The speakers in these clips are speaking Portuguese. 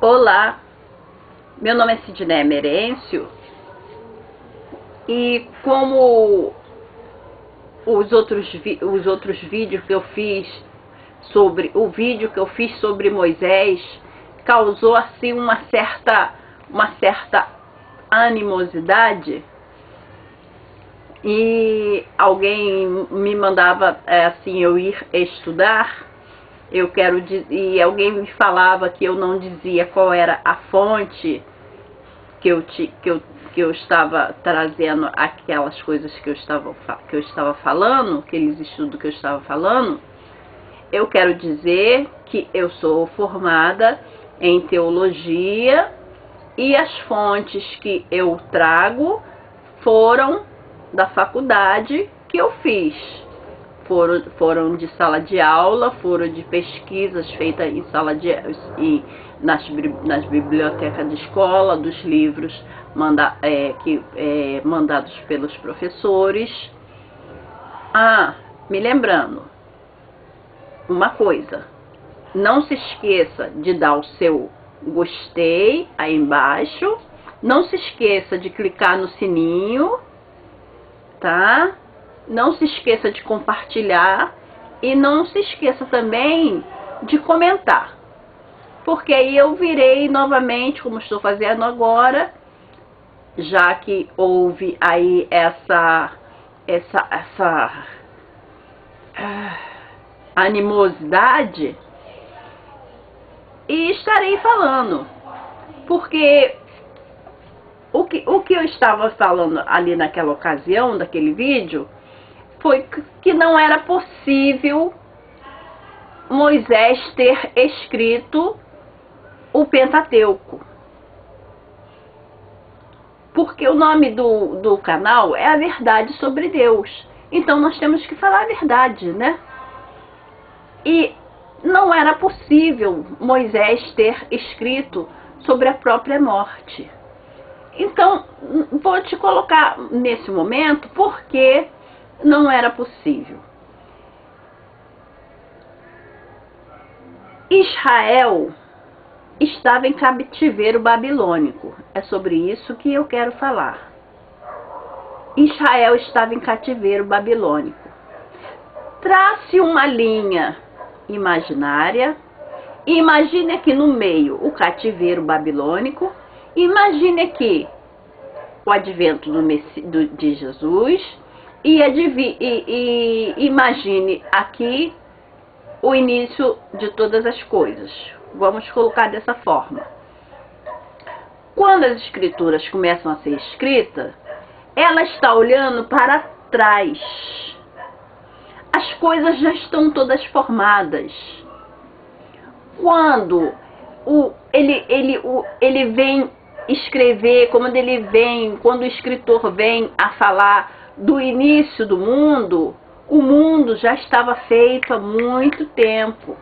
Olá, meu nome é Sidneia Merencio e como os outros vídeos que eu fiz sobre Moisés causou assim uma certa animosidade, e alguém me mandava assim eu ir estudar. E alguém me falava que eu não dizia qual era a fonte que eu estava trazendo aquelas coisas que eu estava falando, aqueles estudos que eu estava falando. Eu quero dizer que eu sou formada em teologia e as fontes que eu trago foram da faculdade que eu fiz. Foram de sala de aula, foram de pesquisas feitas em nas bibliotecas de escola, dos livros mandados pelos professores. Me lembrando uma coisa: não se esqueça de dar o seu gostei aí embaixo, não se esqueça de clicar no sininho, tá? Não se esqueça de compartilhar e não se esqueça também de comentar, porque aí eu virei novamente, como estou fazendo agora, já que houve aí essa animosidade, e estarei falando, porque o que eu estava falando ali naquela ocasião, daquele vídeo, foi que não era possível Moisés ter escrito o Pentateuco. Porque o nome do canal é A Verdade sobre Deus. Então nós temos que falar a verdade, né? E não era possível Moisés ter escrito sobre a própria morte. Então, vou te colocar nesse momento porque não era possível. Israel estava em cativeiro babilônico. É sobre isso que eu quero falar. Israel estava em cativeiro babilônico. Trace uma linha imaginária. Imagine aqui no meio o cativeiro babilônico. Imagine aqui o advento de Jesus. E imagine aqui o início de todas as coisas. Vamos colocar dessa forma. Quando as escrituras começam a ser escritas, ela está olhando para trás. As coisas já estão todas formadas. Quando ele vem escrever, quando o escritor vem a falar do início do mundo, o mundo já estava feito há muito tempo.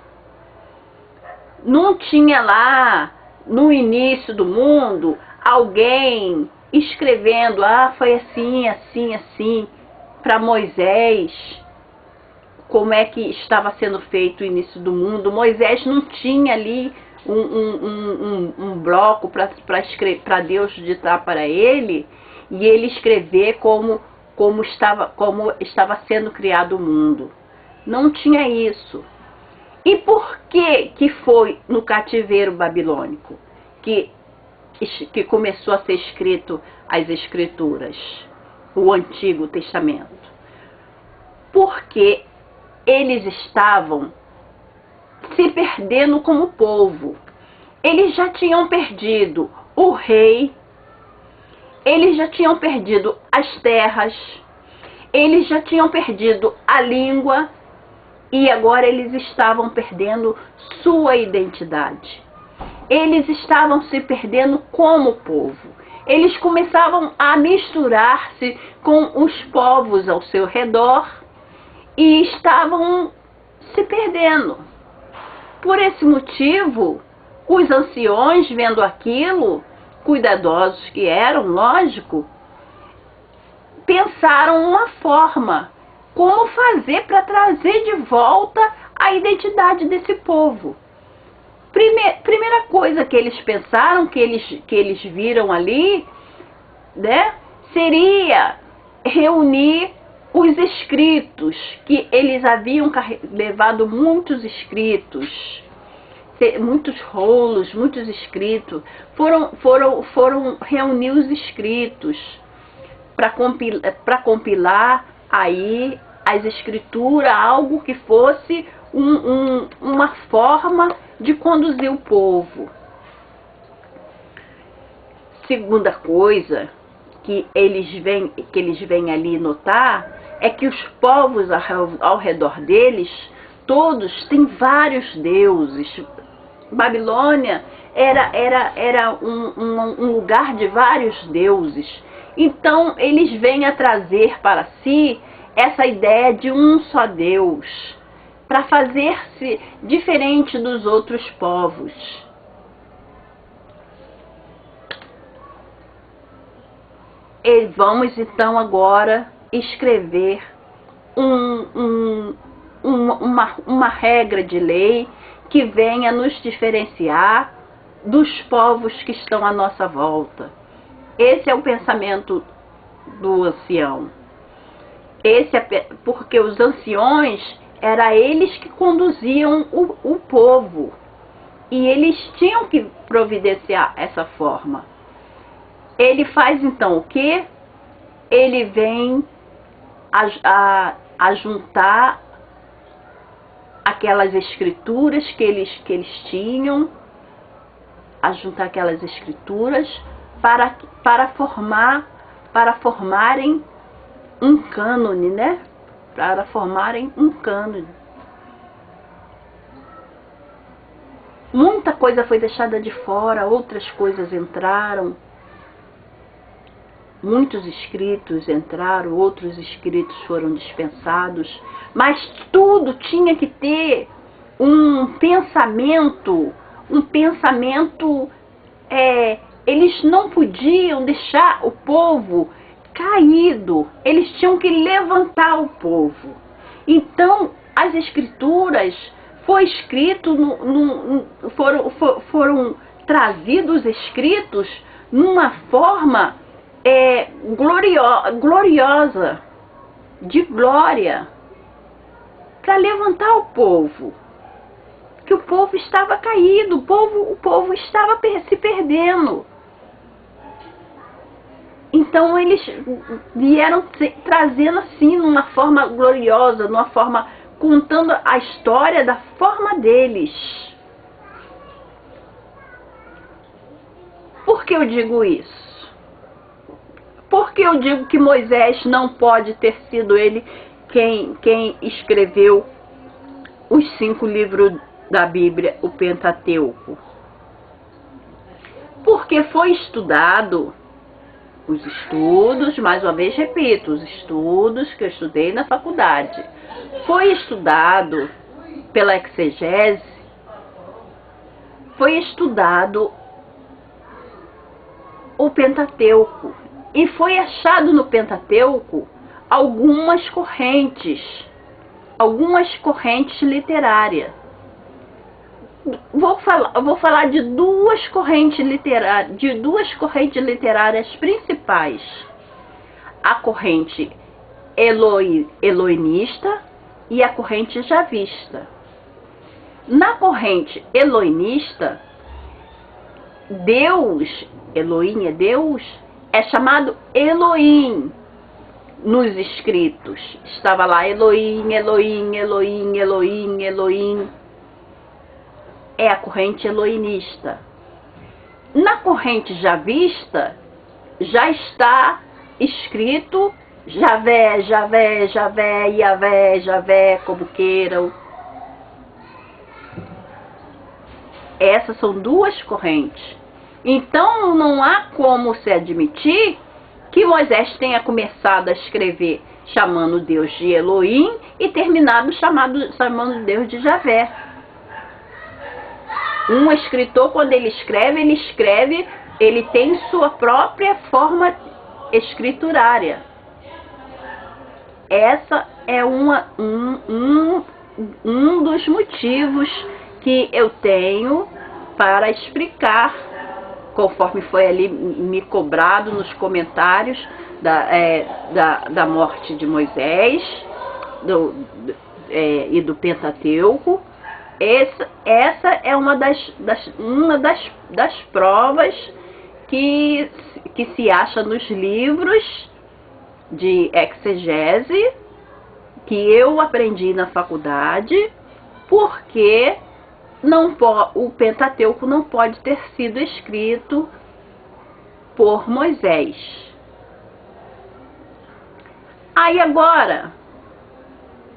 Não tinha lá, no início do mundo, alguém escrevendo, foi assim, assim, assim, para Moisés, como é que estava sendo feito o início do mundo. Moisés não tinha ali um bloco para Deus ditar para ele, e ele escrever como estava sendo criado o mundo. Não tinha isso. E por que foi no cativeiro babilônico que começou a ser escrito as escrituras, o Antigo Testamento? Porque eles estavam se perdendo como povo. Eles já tinham perdido o rei, eles já tinham perdido as terras, eles já tinham perdido a língua, e agora eles estavam perdendo sua identidade. Eles estavam se perdendo como povo. Eles começavam a misturar-se com os povos ao seu redor e estavam se perdendo. Por esse motivo, os anciões, vendo aquilo, cuidadosos que eram, lógico, pensaram uma forma como fazer para trazer de volta a identidade desse povo. Primeira coisa que eles pensaram, que eles viram ali, né, seria reunir os escritos, que eles haviam levado muitos escritos, muitos rolos, muitos escritos, foram reunir os escritos para compilar aí as escrituras, algo que fosse uma forma de conduzir o povo. Segunda coisa que eles vêm ali notar é que os povos ao redor deles, todos têm vários deuses. Babilônia era um lugar de vários deuses. Então eles vêm a trazer para si essa ideia de um só Deus, para fazer-se diferente dos outros povos. E vamos então agora escrever uma regra de lei que venha nos diferenciar dos povos que estão à nossa volta. Esse é o pensamento do ancião. Porque os anciões, era eles que conduziam o povo. E eles tinham que providenciar essa forma. Ele faz então o quê? Ele vem a juntar aquelas escrituras que eles tinham, a juntar aquelas escrituras para formarem um cânone, né? Para formarem um cânone. Muita coisa foi deixada de fora, outras coisas entraram. Muitos escritos entraram, outros escritos foram dispensados, mas tudo tinha que ter um pensamento, eles não podiam deixar o povo caído, eles tinham que levantar o povo. Então, as escrituras foram trazidos escritos numa forma gloriosa, de glória, para levantar o povo, que o povo estava caído, o povo estava se perdendo. Então eles vieram trazendo assim, numa forma gloriosa, numa forma, contando a história da forma deles. Por que eu digo isso? Porque eu digo que Moisés não pode ter sido ele quem escreveu os 5 livros da Bíblia, o Pentateuco. Porque foi estudado, os estudos, mais uma vez repito, os estudos que eu estudei na faculdade, foi estudado pela exegese, foi estudado o Pentateuco. E foi achado no Pentateuco algumas correntes literárias. Vou falar de duas correntes literárias principais. A corrente eloinista e a corrente javista. Na corrente eloinista, Deus, Elohim é Deus, é chamado Elohim nos escritos. Estava lá Elohim, Elohim, Elohim, Elohim, Elohim. É a corrente eloinista. Na corrente javista, já está escrito Javé, Javé, Javé, Iavé, Javé, como queiram. Essas são duas correntes. Então não há como se admitir que Moisés tenha começado a escrever chamando Deus de Elohim e terminado chamando Deus de Javé. Um escritor, quando ele tem sua própria forma escriturária. Essa é um dos motivos que eu tenho para explicar, conforme foi ali me cobrado nos comentários da morte de Moisés e do Pentateuco. Essa é uma das provas que se acha nos livros de exegese que eu aprendi na faculdade, porque o Pentateuco não pode ter sido escrito por Moisés. Aí agora,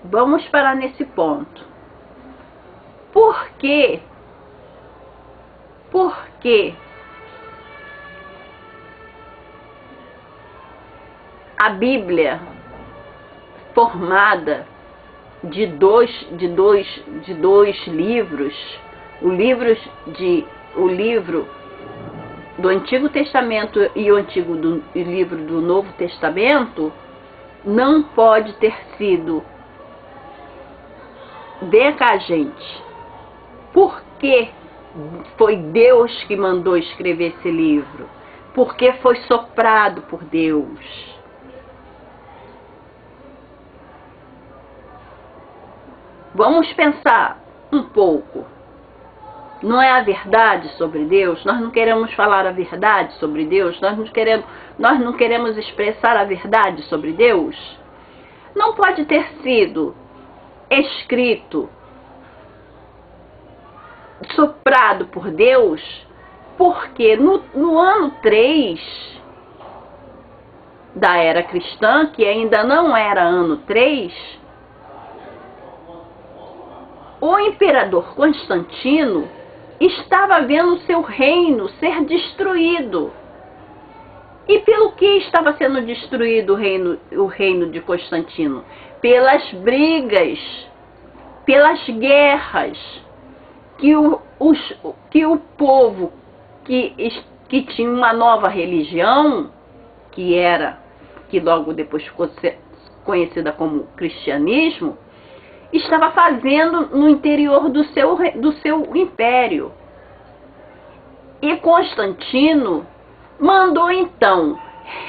vamos parar nesse ponto. Por quê? Por quê a Bíblia, formada de dois livros, o livro do Antigo Testamento e o livro do Novo Testamento, não pode ter sido? Vem cá, gente. Por que foi Deus que mandou escrever esse livro? Porque foi soprado por Deus. Vamos pensar um pouco. Não é a verdade sobre Deus? Nós não queremos falar a verdade sobre Deus? Nós não queremos expressar a verdade sobre Deus? Não pode ter sido escrito, soprado por Deus, porque no ano 3 da era cristã, que ainda não era ano 3, o imperador Constantino estava vendo seu reino ser destruído. E pelo que estava sendo destruído o reino de Constantino? Pelas brigas, pelas guerras, que o povo que tinha uma nova religião, que logo depois ficou conhecida como cristianismo, estava fazendo no interior do seu império. E Constantino mandou então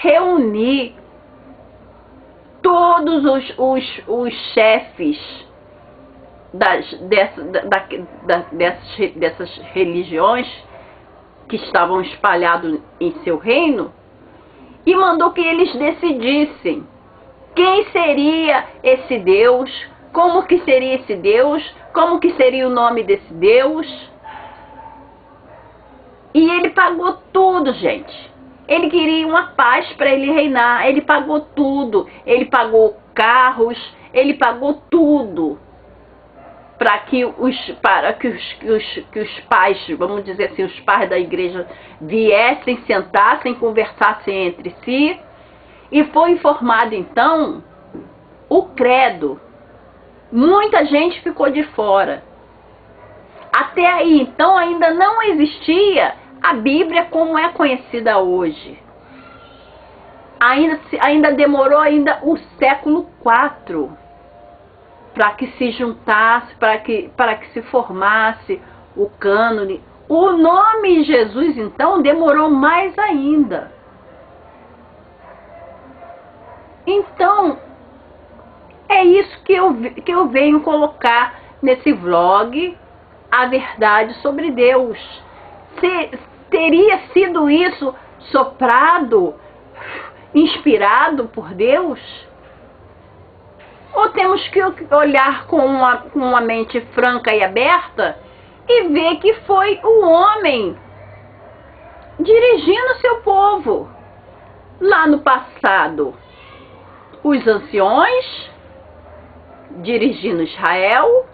reunir todos os chefes dessas religiões que estavam espalhados em seu reino, e mandou que eles decidissem quem seria esse Deus, como que seria esse Deus, como que seria o nome desse Deus. E ele pagou tudo, gente. Ele queria uma paz para ele reinar. Ele pagou tudo. Ele pagou carros, ele pagou tudo para que os pais, vamos dizer assim, os pais da igreja viessem, sentassem, conversassem entre si. E foi formado então o credo. Muita gente ficou de fora. Até aí, então, ainda não existia a Bíblia como é conhecida hoje. Ainda demorou o século IV para que se juntasse, para que se formasse o cânone. O nome Jesus, então, demorou mais ainda. Então, é isso que eu venho colocar nesse vlog, a verdade sobre Deus. Teria sido isso soprado, inspirado por Deus? Ou temos que olhar com uma mente franca e aberta e ver que foi o homem dirigindo seu povo? Lá no passado, os anciões dirigindo Israel,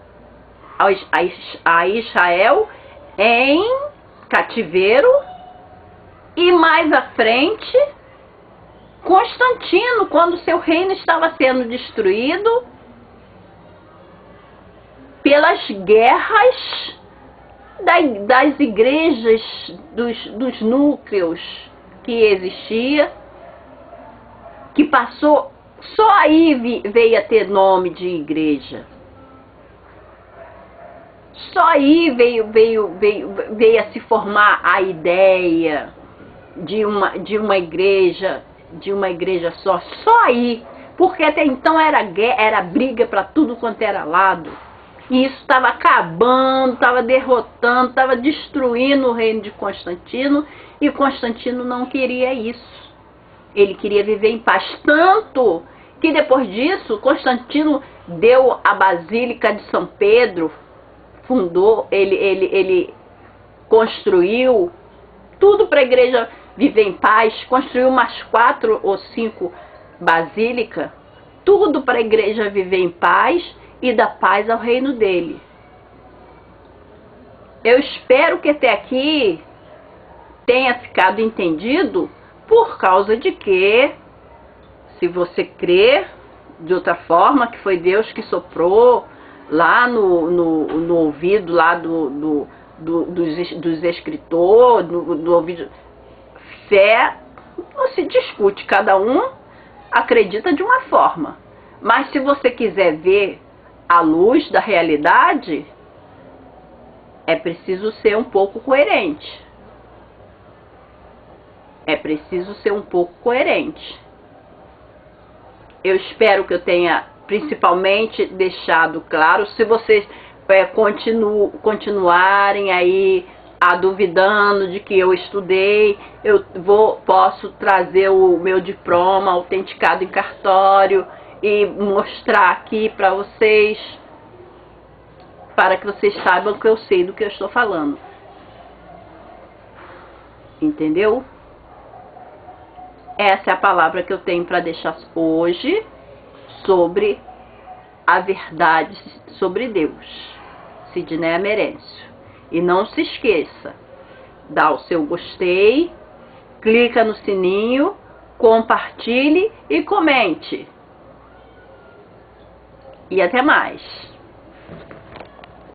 a Israel em cativeiro, e mais à frente Constantino, quando seu reino estava sendo destruído pelas guerras das igrejas, dos núcleos que existia, que passou, só aí veio a ter nome de igreja. Só aí veio a se formar a ideia de uma igreja só. Só aí. Porque até então era briga para tudo quanto era lado. E isso estava acabando, estava derrotando, estava destruindo o reino de Constantino. E Constantino não queria isso. Ele queria viver em paz. Tanto que depois disso, Constantino deu a Basílica de São Pedro, fundou, ele construiu tudo para a igreja viver em paz, construiu umas 4 ou 5 basílicas, tudo para a igreja viver em paz e dar paz ao reino dele. Eu espero que até aqui tenha ficado entendido, por causa de que, se você crer de outra forma, que foi Deus que soprou lá no ouvido lá dos escritores, do ouvido, fé não se discute, cada um acredita de uma forma. Mas se você quiser ver a luz da realidade, é preciso ser um pouco coerente. É preciso ser um pouco coerente. Eu espero que eu tenha principalmente deixado claro. Se vocês continuarem aí duvidando de que eu estudei, eu posso trazer o meu diploma autenticado em cartório e mostrar aqui para vocês, para que vocês saibam que eu sei do que eu estou falando. Entendeu? Essa é a palavra que eu tenho para deixar hoje sobre a verdade sobre Deus. Sidneia Merencio. E não se esqueça, dá o seu gostei, clica no sininho, compartilhe e comente. E até mais.